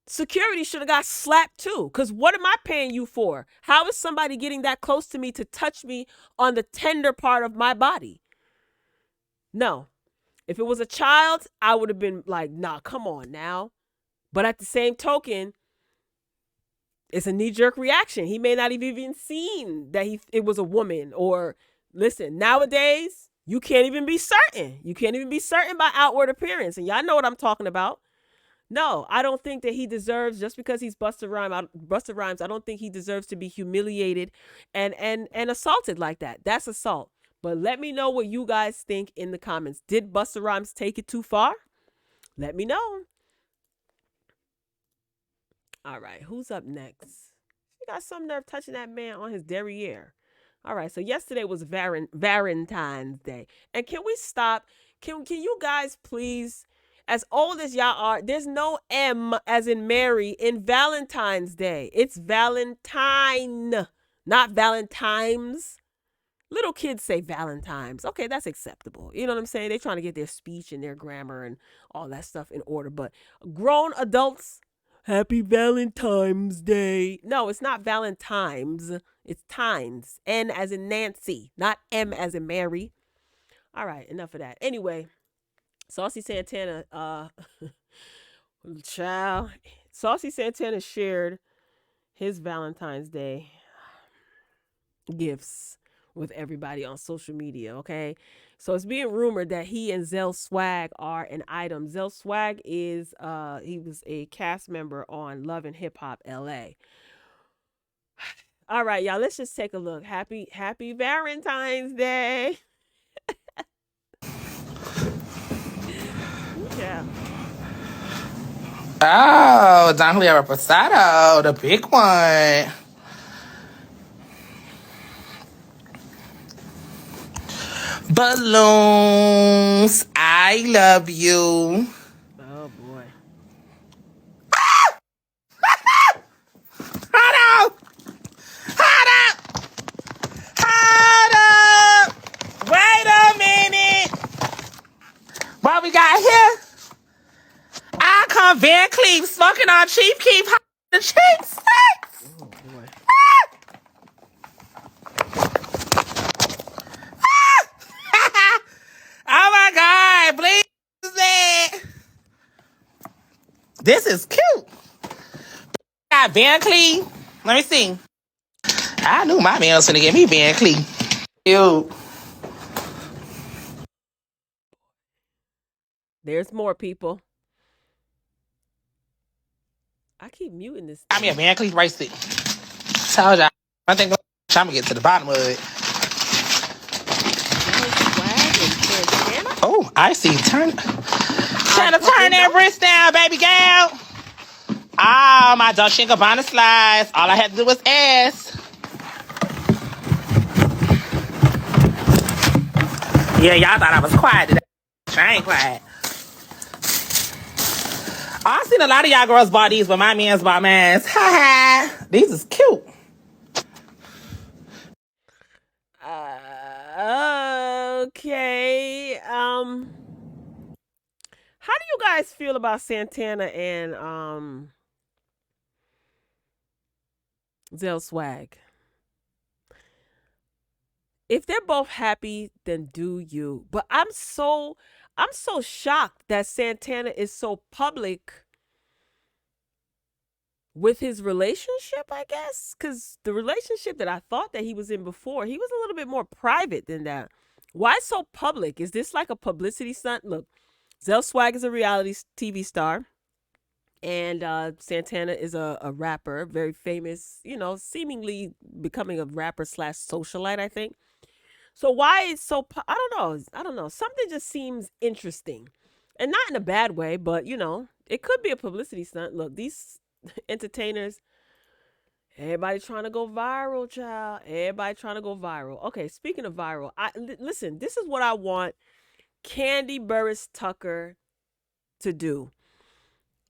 Speaker 1: Security should have got slapped too. Because what am I paying you for? How is somebody getting that close to me to touch me on the tender part of my body? No. If it was a child, I would have been like, nah, come on now. But at the same token, it's a knee-jerk reaction. He may not have even seen that it was a woman. Or, listen, nowadays, you can't even be certain. You can't even be certain by outward appearance. And y'all know what I'm talking about. No, I don't think that he deserves, just because he's Busta Rhymes, I don't think he deserves to be humiliated and assaulted like that. That's assault. But let me know what you guys think in the comments. Did Busta Rhymes take it too far? Let me know. All right, who's up next? You got some nerve touching that man on his derriere. All right, so yesterday was Valentine's Day. And can we stop? Can you guys please, as old as y'all are, there's no M as in Mary in Valentine's Day. It's Valentine, not Valentine's. Little kids say Valentine's. Okay, that's acceptable. You know what I'm saying? They're trying to get their speech and their grammar and all that stuff in order. But grown adults, happy Valentine's Day. No, it's not Valentine's. It's times. N as in Nancy, not M as in Mary. All right, enough of that. Anyway, Saucy Santana, child. Saucy Santana shared his Valentine's Day gifts with everybody on social media, okay? So it's being rumored that he and Zell Swag are an item. Zell Swag is, he was a cast member on Love and Hip Hop LA. All right, y'all, let's just take a look. Happy Valentine's Day. Yeah.
Speaker 4: Oh, Don Julio Reposado, the big one. Balloons, I love you.
Speaker 1: Oh, boy.
Speaker 4: Hold up. Wait a minute. What we got here? I come Van Cleef smoking on Chief Keef the cheesesteaks.
Speaker 1: Oh, boy.
Speaker 4: Oh my God, please. This is cute. Got Van Cleef. Let me see. I knew my man was gonna get me Van Cleef. Cute.
Speaker 1: There's more people. I keep muting this thing.
Speaker 4: Got me a Van Cleef bracelet. Told y'all. I think I'm gonna get to the bottom of it. Oh, I see. Trying to turn that wrist down, baby gal. Ah, my Dolce & Gabbana slides. All I had to do was ask. Yeah, y'all thought I was quiet today. I ain't quiet. I seen a lot of y'all girls bought these, but my man's bought mine. Ha ha. These is cute.
Speaker 1: Okay. How do you guys feel about Santana and Zell Swag? If they're both happy, then do you. But I'm so shocked that Santana is so public with his relationship, I guess, because the relationship that I thought that he was in before, he was a little bit more private than that. Why so public? Is this like a publicity stunt? Look, Zell Swag is a reality TV star, and Santana is a rapper, very famous, seemingly becoming a rapper slash socialite, I think. So why is so? I don't know. I don't know. Something just seems interesting, and not in a bad way, but it could be a publicity stunt. Look, these entertainers, everybody trying to go viral, child. Everybody trying to go viral. Okay, speaking of viral, listen. This is what I want Candy Burris Tucker to do.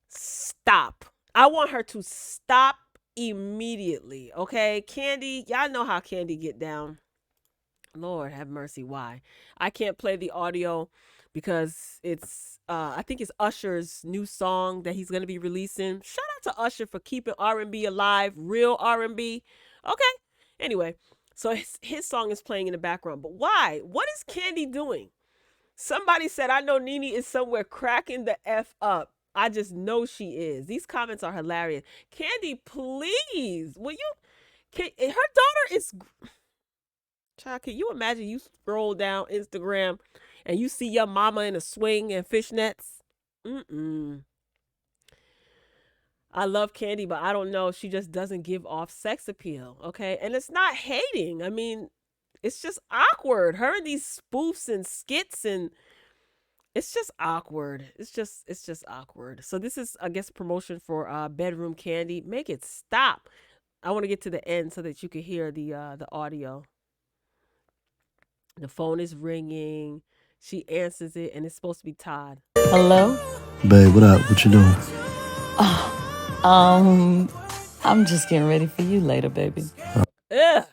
Speaker 1: Stop. I want her to stop immediately. Okay, Candy. Y'all know how Candy get down. Lord have mercy, why? I can't play the audio because it's I think it's Usher's new song that he's going to be releasing. Shout out to Usher for keeping R&B alive, real R&B. Okay. Anyway, so his song is playing in the background. But why? What is Candy doing? Somebody said, I know Nene is somewhere cracking the F up. I just know she is. These comments are hilarious. Candy, please. Will you? Her daughter is... Child, can you imagine you scroll down Instagram and you see your mama in a swing and fishnets? I love Candy, but I don't know. She just doesn't give off sex appeal, okay? And it's not hating. I mean, it's just awkward. Her and these spoofs and skits, and it's just awkward. It's just awkward. So this is, I guess, promotion for Bedroom Candy. Make it stop. I want to get to the end so that you can hear the audio. The phone is ringing. She answers it, and it's supposed to be Todd.
Speaker 5: Hello?
Speaker 6: Babe, what up? What you doing?
Speaker 5: I'm just getting ready for you later, baby.
Speaker 1: Ugh.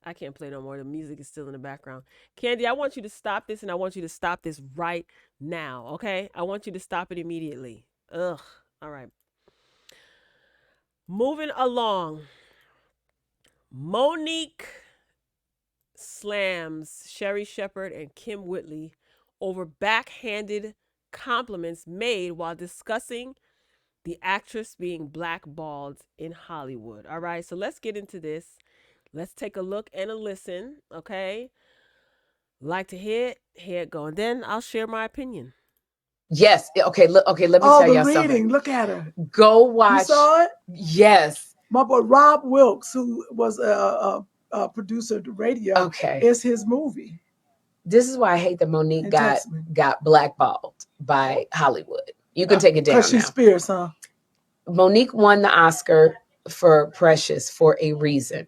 Speaker 1: I can't play no more. The music is still in the background. Candy, I want you to stop this, and I want you to stop this right now, okay? I want you to stop it immediately. Ugh. All right. Moving along. Monique slams Sherri Shepherd and Kim Whitley over backhanded compliments made while discussing the actress being blackballed in Hollywood. All right, so let's get into this. Let's take a look and a listen, okay? Like to hear it go, and then I'll share my opinion.
Speaker 2: Yes. Okay. Look. Okay. Let me tell y'all something.
Speaker 7: Look at her.
Speaker 2: Go watch.
Speaker 7: You saw it?
Speaker 2: Yes.
Speaker 7: My boy Rob Wilkes, who was a producer of the radio,
Speaker 2: Okay.
Speaker 7: It's his movie.
Speaker 2: This is why I hate that Monique got blackballed by Hollywood. You can take it down now.
Speaker 7: Because she's Spears, huh?
Speaker 2: Monique won the Oscar for Precious for a reason.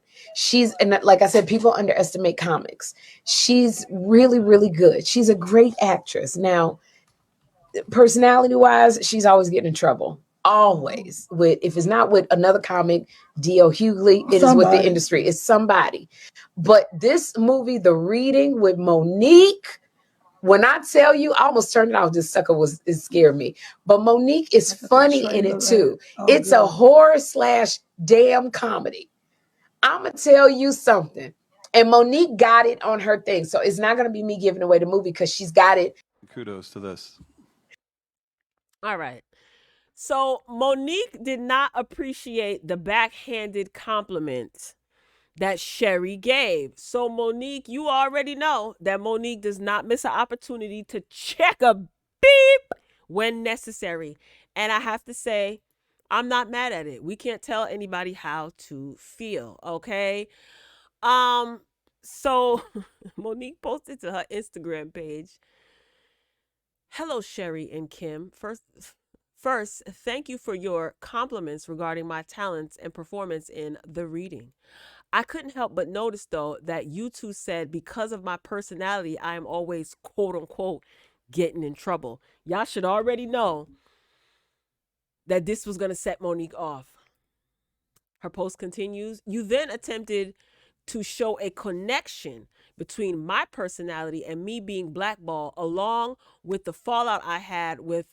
Speaker 2: And like I said, people underestimate comics. She's really, really good. She's a great actress. Now, personality-wise, she's always getting in trouble. Always. If it's not with another comic, D.L. Hughley, it is with the industry. It's somebody. But this movie, The Reading with Monique, when I tell you, I almost turned it off. This sucker it scared me. But Monique is funny in it too. It's a horror / damn comedy. I'm going to tell you something. And Monique got it on her thing. So it's not going to be me giving away the movie because she's got it.
Speaker 6: Kudos to this.
Speaker 1: All right. So Monique did not appreciate the backhanded compliment that Sherri gave. So Monique, you already know that Monique does not miss an opportunity to check a beep when necessary. And I have to say, I'm not mad at it. We can't tell anybody how to feel, okay? So Monique posted to her Instagram page, "Hello, Sherri and Kim. First, thank you for your compliments regarding my talents and performance in The Reading. I couldn't help but notice, though, that you two said because of my personality, I am always, quote unquote, getting in trouble. Y'all should already know that this was going to set Monique off. Her post continues, you then attempted to show a connection between my personality and me being blackballed, along with the fallout I had with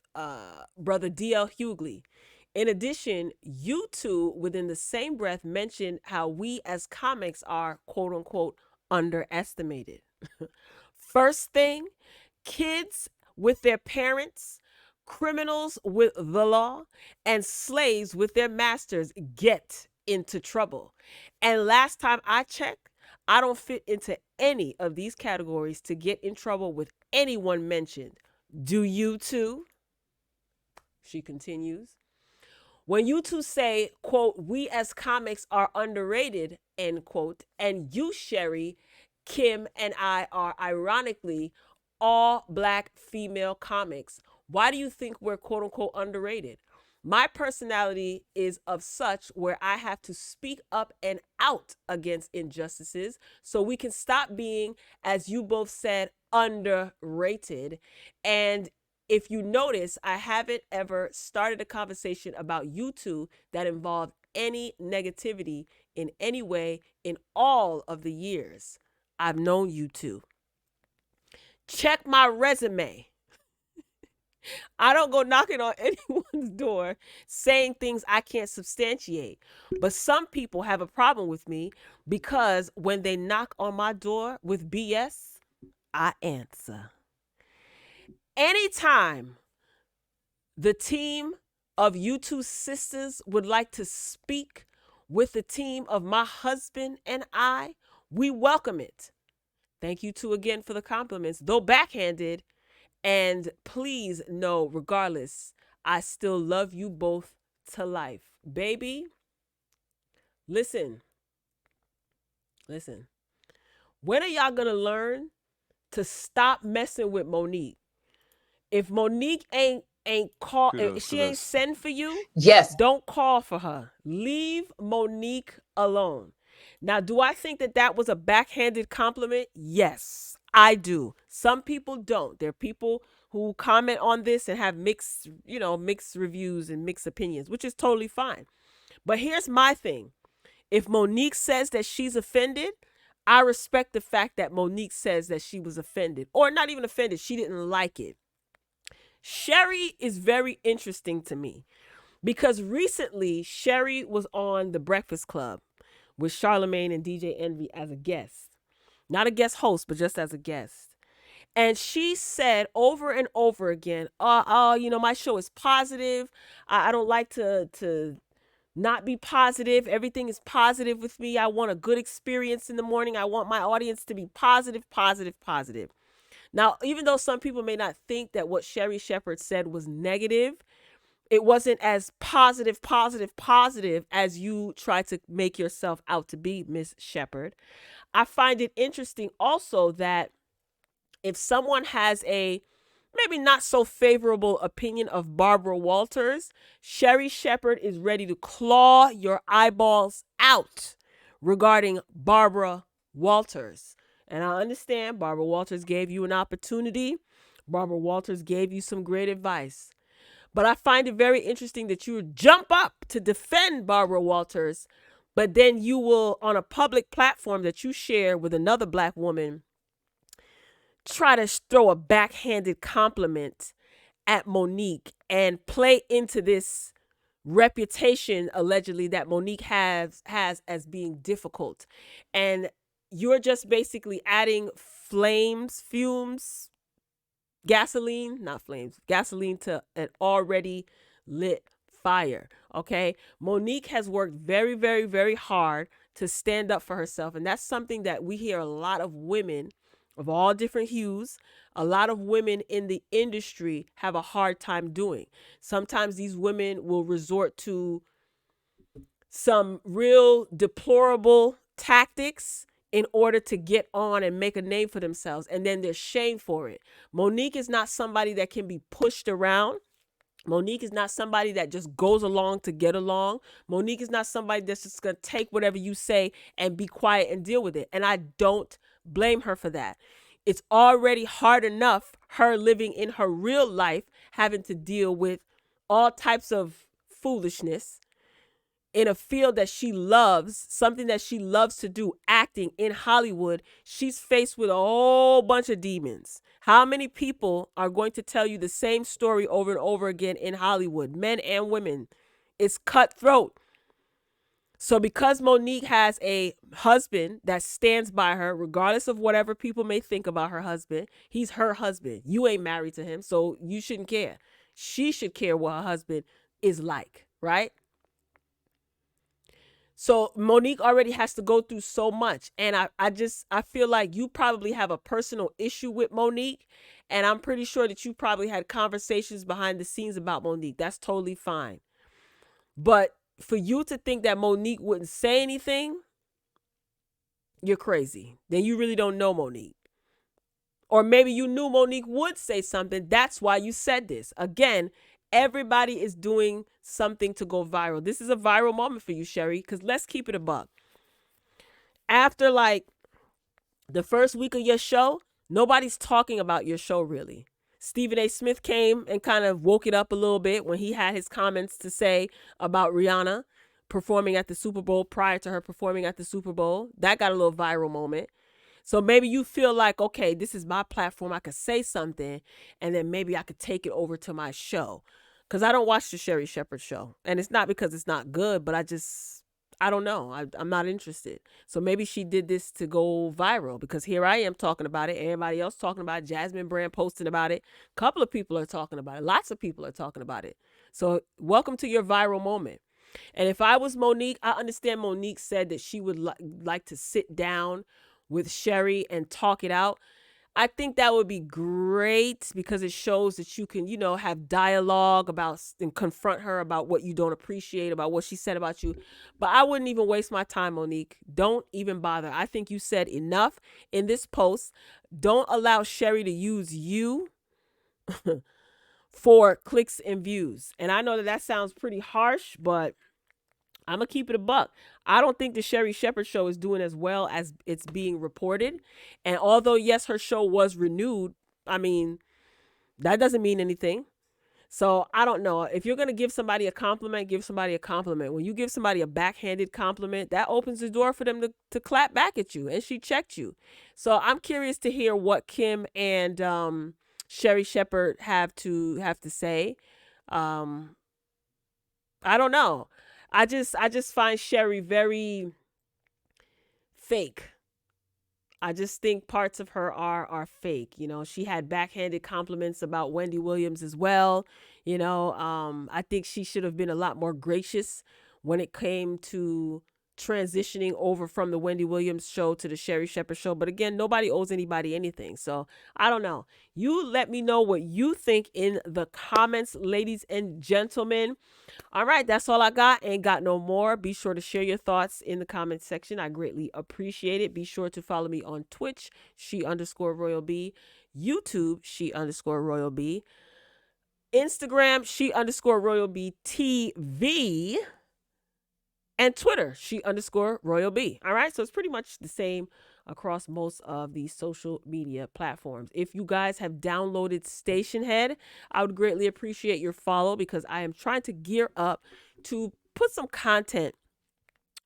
Speaker 1: brother D.L. Hughley. In addition, you two, within the same breath, mentioned how we as comics are, quote unquote, underestimated. First thing, kids with their parents, criminals with the law, and slaves with their masters get into trouble. And last time I checked, I don't fit into any of these categories to get in trouble with anyone mentioned. Do you too? She continues. When you two say, quote, we as comics are underrated, end quote, and you, Sherri, Kim, and I are ironically all black female comics, why do you think we're quote unquote underrated? My personality is of such where I have to speak up and out against injustices so we can stop being, as you both said, underrated. And if you notice, I haven't ever started a conversation about you two that involved any negativity in any way in all of the years I've known you two. Check my resume. I don't go knocking on anyone's door saying things I can't substantiate. But some people have a problem with me because when they knock on my door with BS, I answer. Anytime the team of you two sisters would like to speak with the team of my husband and I, we welcome it. Thank you two again for the compliments, though backhanded. And please know, regardless, I still love you both to life. Baby, listen. When are y'all going to learn to stop messing with Monique? If Monique ain't call, if she ain't send for you,
Speaker 2: Yes.
Speaker 1: don't call for her. Leave Monique alone. Now, do I think that was a backhanded compliment? Yes, I do. Some people don't. There are people who comment on this and have mixed reviews and mixed opinions, which is totally fine. But here's my thing. If Monique says that she's offended, I respect the fact that Monique says that she was offended, or not even offended, she didn't like it. Sherri is very interesting to me because recently Sherri was on The Breakfast Club with Charlamagne and DJ Envy as a guest. Not a guest host, but just as a guest. And she said over and over again, my show is positive. I don't like to not be positive. Everything is positive with me. I want a good experience in the morning. I want my audience to be positive, positive, positive. Now, even though some people may not think that what Sherri Shepherd said was negative, it wasn't as positive as you try to make yourself out to be, Miss Shepherd. I find it interesting also that if someone has a maybe not so favorable opinion of Barbara Walters, Sherri Shepherd is ready to claw your eyeballs out regarding Barbara Walters. And I understand Barbara Walters gave you an opportunity. Barbara Walters gave you some great advice. But I find it very interesting that you jump up to defend Barbara Walters, but then you will, on a public platform that you share with another black woman, try to throw a backhanded compliment at Monique and play into this reputation allegedly that Monique has as being difficult. And you're just basically adding gasoline to an already lit fire. Okay. Monique has worked very, very, very hard to stand up for herself. And that's something that we hear a lot of women of all different hues, a lot of women in the industry have a hard time doing. Sometimes these women will resort to some real deplorable tactics in order to get on and make a name for themselves, and then they're shamed for it. Monique is not somebody that can be pushed around. Monique is not somebody that just goes along to get along. Monique is not somebody that's just going to take whatever you say and be quiet and deal with it. And I don't blame her for that. It's already hard enough her living in her real life, having to deal with all types of foolishness in a field that she loves, something that she loves to do, acting in Hollywood, she's faced with a whole bunch of demons. How many people are going to tell you the same story over and over again in Hollywood, men and women? It's cutthroat. So because Monique has a husband that stands by her, regardless of whatever people may think about her husband, he's her husband. You ain't married to him, so you shouldn't care. She should care what her husband is like, right? So Monique already has to go through so much. And I feel like you probably have a personal issue with Monique. And I'm pretty sure that you probably had conversations behind the scenes about Monique. That's totally fine. But for you to think that Monique wouldn't say anything, you're crazy. Then you really don't know Monique. Or maybe you knew Monique would say something. That's why you said this. Again, everybody is doing something to go viral. This is a viral moment for you, Sherri, because let's keep it a buck. After like the first week of your show, nobody's talking about your show really. Stephen A. Smith came and kind of woke it up a little bit when he had his comments to say about Rihanna performing at the Super Bowl prior to her performing at the Super Bowl. That got a little viral moment. So maybe you feel like, okay, this is my platform. I could say something and then maybe I could take it over to my show. Because I don't watch the Sherri Shepherd show. And it's not because it's not good, but I don't know. I'm not interested. So maybe she did this to go viral because here I am talking about it. Everybody else talking about it. Jasmine Brand posting about it. A couple of people are talking about it. Lots of people are talking about it. So welcome to your viral moment. And if I was Monique, I understand Monique said that she would like to sit down with Sherri and talk it out. I think that would be great because it shows that you can, have dialogue about and confront her about what you don't appreciate, about what she said about you. But I wouldn't even waste my time, Monique. Don't even bother. I think you said enough in this post. Don't allow Sherri to use you for clicks and views. And I know that sounds pretty harsh, but I'm going to keep it a buck. I don't think the Sherri Shepherd show is doing as well as it's being reported. And although, yes, her show was renewed, I mean, that doesn't mean anything. So I don't know. If you're going to give somebody a compliment, give somebody a compliment. When you give somebody a backhanded compliment, that opens the door for them to clap back at you. And she checked you. So I'm curious to hear what Kim and Sherri Shepherd have to say. I don't know. I just find Sherri very fake. I just think parts of her are fake. She had backhanded compliments about Wendy Williams as well. I think she should have been a lot more gracious when it came to transitioning over from the Wendy Williams show to the Sherri Shepherd show. But again, nobody owes anybody anything. So I don't know. You let me know what you think in the comments, ladies and gentlemen. All right, that's all I got. Ain't got no more. Be sure to share your thoughts in the comment section. I greatly appreciate it. Be sure to follow me on Twitch, she_royal_b, YouTube, she_royal_b, Instagram, she_royal_b TV, and Twitter, she_royal_b. All right, so it's pretty much the same across most of the social media platforms. If you guys have downloaded Stationhead, I would greatly appreciate your follow because I am trying to gear up to put some content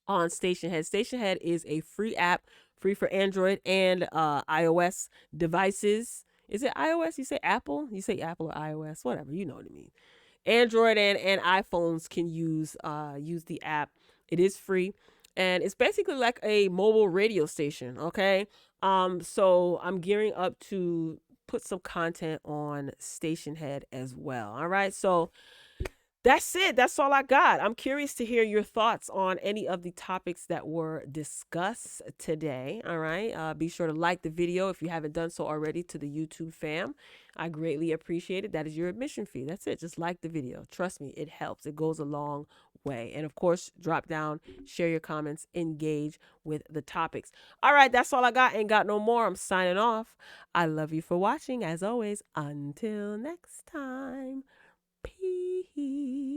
Speaker 1: on Stationhead. Stationhead is a free app, free for Android and iOS devices. Is it iOS? You say Apple? You say Apple or iOS? Whatever, you know what I mean. Android and iPhones can use the app. It is free. And it's basically like a mobile radio station, okay? So I'm gearing up to put some content on Stationhead as well. All right, so that's it. That's all I got. I'm curious to hear your thoughts on any of the topics that were discussed today. All right, be sure to like the video if you haven't done so already to the YouTube fam. I greatly appreciate it. That is your admission fee. That's it. Just like the video. Trust me, it helps. It goes a long way. And of course, drop down, share your comments, engage with the topics. All right, that's all I got. Ain't got no more. I'm signing off. I love you for watching. As always, until next time. Peace.